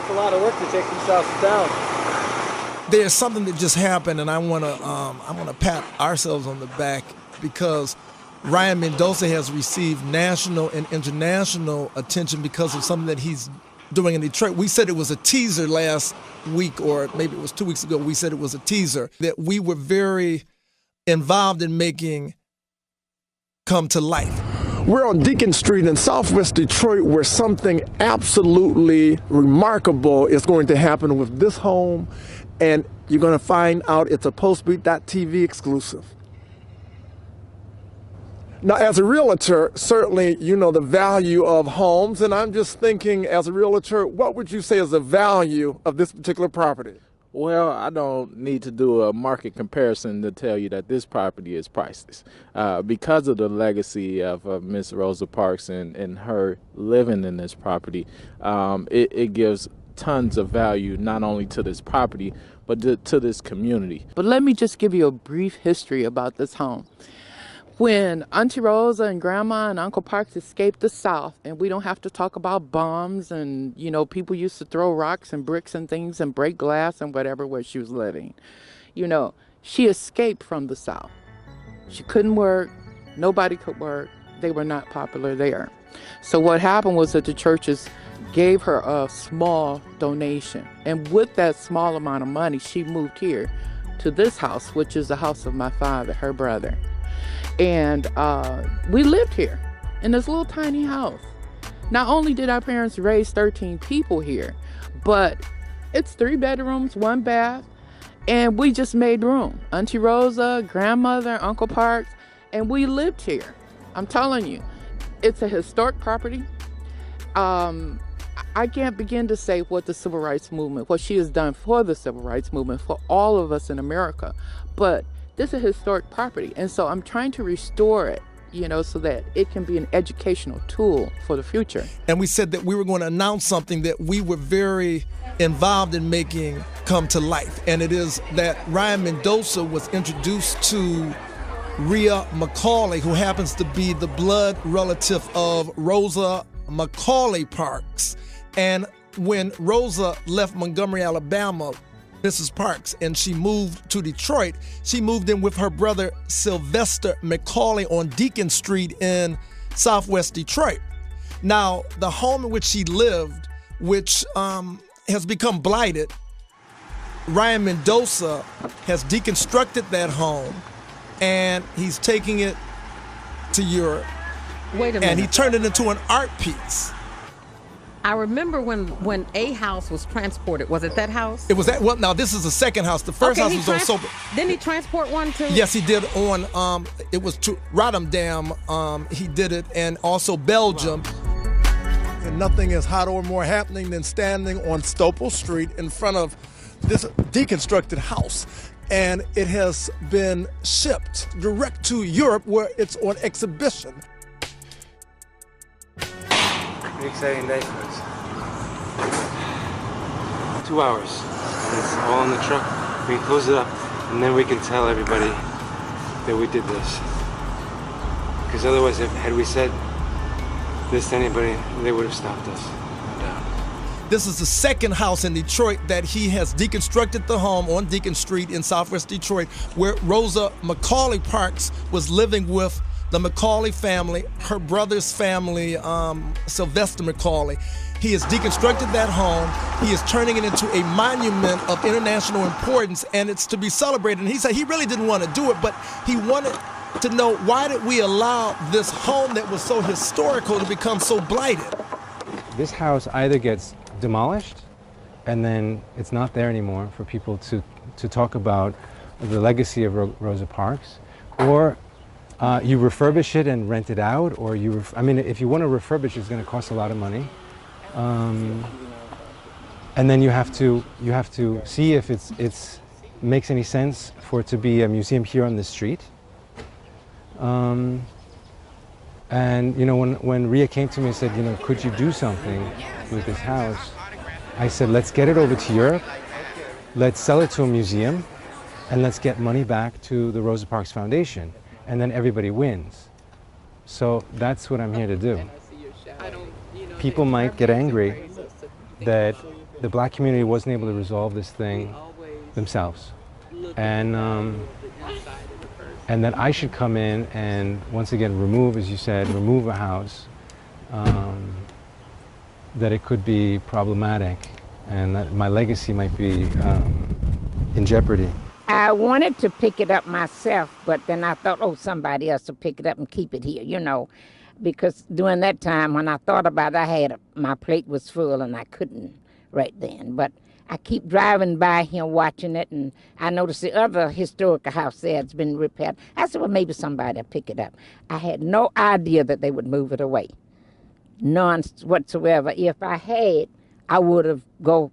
It's a lot of work to take this house down. There's something that just happened, and I want to pat ourselves on the back because Ryan Mendoza has received national and international attention because of something that he's doing in Detroit. We said it was a teaser last week, or maybe it was 2 weeks ago. We said it was a teaser that we were very involved in making come to life. We're on Deacon Street in Southwest Detroit, where something absolutely remarkable is going to happen with this home, and you're going to find out it's a Pulsebeattv exclusive. Now, as a realtor, certainly you know the value of homes, and I'm just thinking, as a realtor, what would you say is the value of this particular property? Well, I don't need to do a market comparison to tell you that this property is priceless. Because of the legacy of Miss Rosa Parks and her living in this property, it gives tons of value not only to this property, but to this community. But let me just give you a brief history about this home. When Auntie Rosa and Grandma and Uncle Parks escaped the South, and we don't have to talk about bombs and, you know, people used to throw rocks and bricks and things and break glass and whatever where she was living. You know, she escaped from the South. She couldn't work. Nobody could work. They were not popular there. So what happened was that the churches gave her a small donation. And with that small amount of money, she moved here to this house, which is the house of my father, her brother. And we lived here in this little tiny house. Not only did our parents raise 13 people here, but it's 3 bedrooms, 1 bath, and we just made room. Auntie Rosa, grandmother, Uncle Parks, and we lived here. I'm telling you, it's a historic property. I can't begin to say what the civil rights movement, what she has done for the civil rights movement, for all of us in America, but this is a historic property, and so I'm trying to restore it, you know, so that it can be an educational tool for the future. And we said that we were going to announce something that we were very involved in making come to life, and it is that Ryan Mendoza was introduced to Rosa McCauley, who happens to be the blood relative of Rosa McCauley Parks. And when Rosa left Montgomery, Alabama, Mrs. Parks, and she moved to Detroit, she moved in with her brother Sylvester McCauley on Deacon Street in Southwest Detroit. Now, the home in which she lived, which has become blighted, Ryan Mendoza has deconstructed that home, and he's taking it to Europe. Wait a minute. And he turned it into an art piece. I remember when a house was transported. Was it that house? It was that. Well, now this is the second house. The first house was on Sober. Didn't he transport one too? Yes, he did on. It was to Rotterdam. He did it, and also Belgium. And nothing is hotter or more happening than standing on Stopel Street in front of this deconstructed house. And it has been shipped direct to Europe, where it's on exhibition. Pretty exciting day for us. 2 hours. It's all in the truck. We can close it up, and then we can tell everybody that we did this. Because otherwise, had we said this to anybody, they would have stopped us. No doubt. This is the second house in Detroit that he has deconstructed the home on Deacon Street in Southwest Detroit, where Rosa McCauley Parks was living with the McCauley family, her brother's family, Sylvester McCauley. He has deconstructed that home. He is turning it into a monument of international importance, and it's to be celebrated. And he said he really didn't want to do it, but he wanted to know, why did we allow this home that was so historical to become so blighted? This house either gets demolished, and then it's not there anymore for people to talk about the legacy of Rosa Parks, or you refurbish it and rent it out, or I mean, if you want to refurbish, it's going to cost a lot of money, and then you have to see if it's makes any sense for it to be a museum here on the street. And you know, when Rhea came to me and said, you know, could you do something with this house? I said, let's get it over to Europe. Let's sell it to a museum. and let's get money back to the Rosa Parks Foundation, and then everybody wins. So that's what I'm here to do. People might get angry that the black community wasn't able to resolve this thing themselves, and that I should come in and once again remove, as you said, remove a house, that it could be problematic, and that my legacy might be in jeopardy. I wanted to pick it up myself, but then I thought, oh, somebody else will pick it up and keep it here, you know, because during that time when I thought about it, my plate was full and I couldn't right then. But I keep driving by here watching it, and I noticed the other historical house there has been repaired. I said, well, maybe somebody will pick it up. I had no idea that they would move it away. None whatsoever. If I had, I would have gone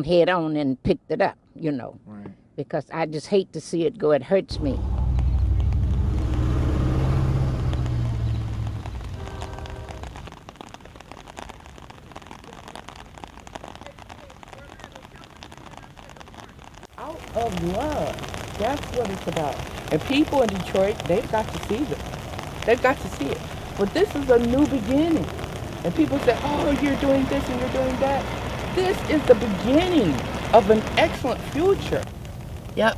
head on and picked it up, you know, right. Because I just hate to see it go. It hurts me. Out of love. That's what it's about. And people in Detroit, they've got to see this. They've got to see it. But this is a new beginning. And people say, oh, you're doing this and you're doing that. This is the beginning of an excellent future. Yep.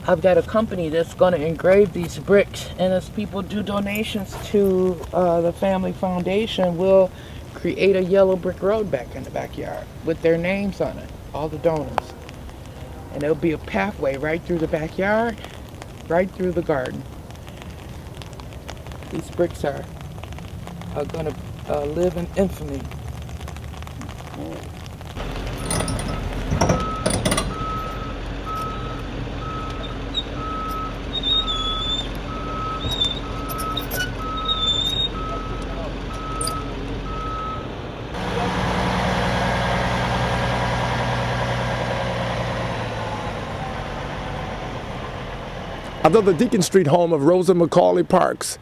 I've got a company that's going to engrave these bricks, and as people do donations to the family foundation, we'll create a yellow brick road back in the backyard with their names on it, all the donors. And there'll be a pathway right through the backyard, right through the garden. These bricks are going to live in infamy. Although the Deacon Street home of Rosa McCauley Parks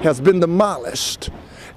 has been demolished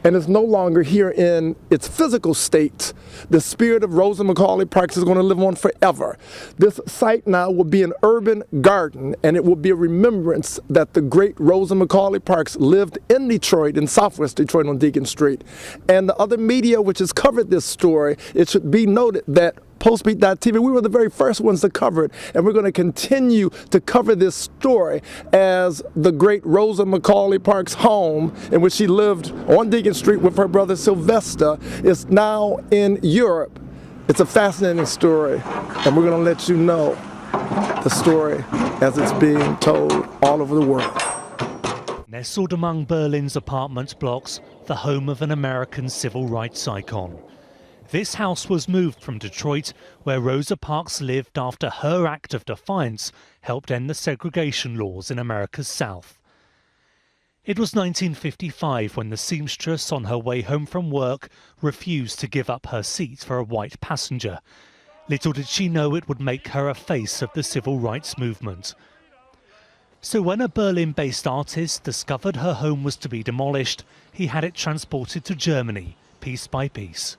and is no longer here in its physical state, the spirit of Rosa McCauley Parks is going to live on forever. This site now will be an urban garden, and it will be a remembrance that the great Rosa McCauley Parks lived in Detroit, in Southwest Detroit on Deacon Street. And the other media which has covered this story, it should be noted that Pulsebeattv, we were the very first ones to cover it, and we're going to continue to cover this story as the great Rosa McCauley Parks' home, in which she lived on Deacon Street with her brother Sylvester, is now in Europe. It's a fascinating story, and we're going to let you know the story as it's being told all over the world. Nestled among Berlin's apartment blocks, the home of an American civil rights icon. This house was moved from Detroit, where Rosa Parks lived after her act of defiance helped end the segregation laws in America's South. It was 1955 when the seamstress on her way home from work refused to give up her seat for a white passenger. Little did she know it would make her a face of the civil rights movement. So when a Berlin-based artist discovered her home was to be demolished, he had it transported to Germany, piece by piece.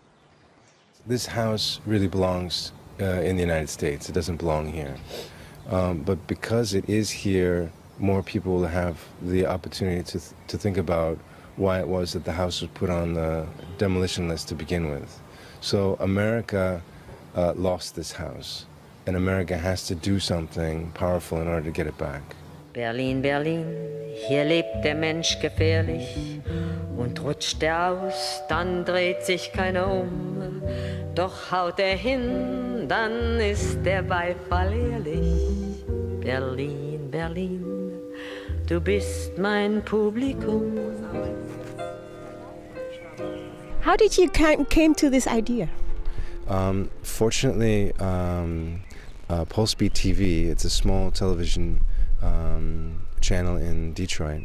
This house really belongs in the United States. It doesn't belong here. But because it is here, more people will have the opportunity to think about why it was that the house was put on the demolition list to begin with. So America lost this house, and America has to do something powerful in order to get it back. Berlin, Berlin, hier lebt der Mensch gefährlich und rutscht er aus, dann dreht sich keiner um. Doch haut er hin, dann ist der Beifall ehrlich. Berlin, Berlin, du bist mein Publikum. How did you came to this idea? Fortunately, Pulsebeattv, it's a small television channel in Detroit.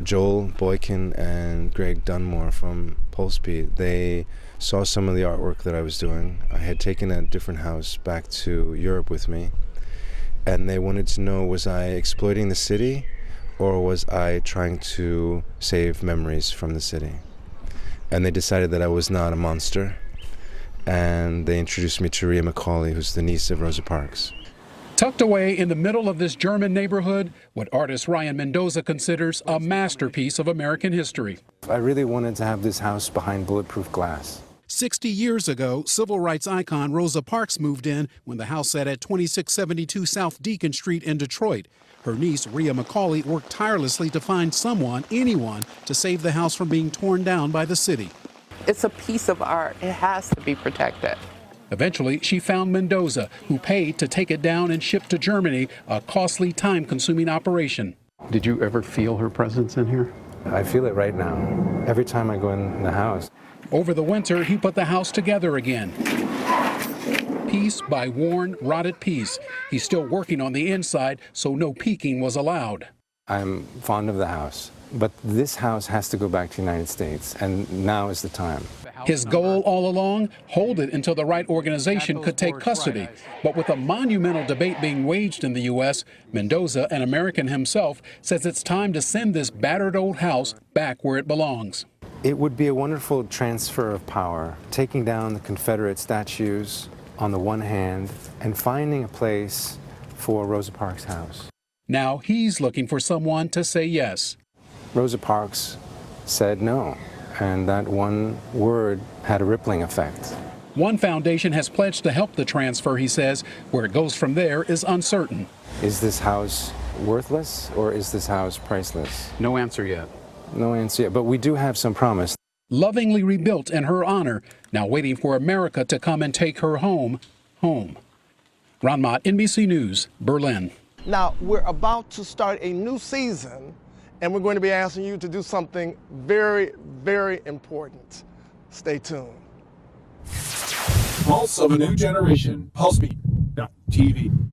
Joel Boykin and Greg Dunmore from Pulsebeat, they saw some of the artwork that I was doing. I had taken a different house back to Europe with me, and they wanted to know, was I exploiting the city or was I trying to save memories from the city? And they decided that I was not a monster, and they introduced me to Rosa McCauley, who's the niece of Rosa Parks. Tucked away in the middle of this German neighborhood, what artist Ryan Mendoza considers a masterpiece of American history. I really wanted to have this house behind bulletproof glass. 60 years ago, civil rights icon Rosa Parks moved in when the house sat at 2672 South Deacon Street in Detroit. Her niece, Rosa McCauley, worked tirelessly to find someone, anyone, to save the house from being torn down by the city. It's a piece of art. It has to be protected. Eventually, she found Mendoza, who paid to take it down and ship to Germany, a costly, time-consuming operation. Did you ever feel her presence in here? I feel it right now, every time I go in the house. Over the winter, he put the house together again. Piece by worn, rotted piece. He's still working on the inside, so no peeking was allowed. I'm fond of the house, but this house has to go back to the United States, and now is the time. His goal all along, hold it until the right organization could take custody. But with a monumental debate being waged in the U.S., Mendoza, an American himself, says it's time to send this battered old house back where it belongs. It would be a wonderful transfer of power, taking down the Confederate statues on the one hand and finding a place for Rosa Parks' house. Now he's looking for someone to say yes. Rosa Parks said no, and that one word had a rippling effect. One foundation has pledged to help the transfer, he says. Where it goes from there is uncertain. Is this house worthless or is this house priceless? No answer yet. No answer yet, but we do have some promise. Lovingly rebuilt in her honor, now waiting for America to come and take her home. Ron Mott, NBC News, Berlin. Now, we're about to start a new season, and we're going to be asking you to do something very, very important. Stay tuned. Pulse of a new generation, Pulsebeattv.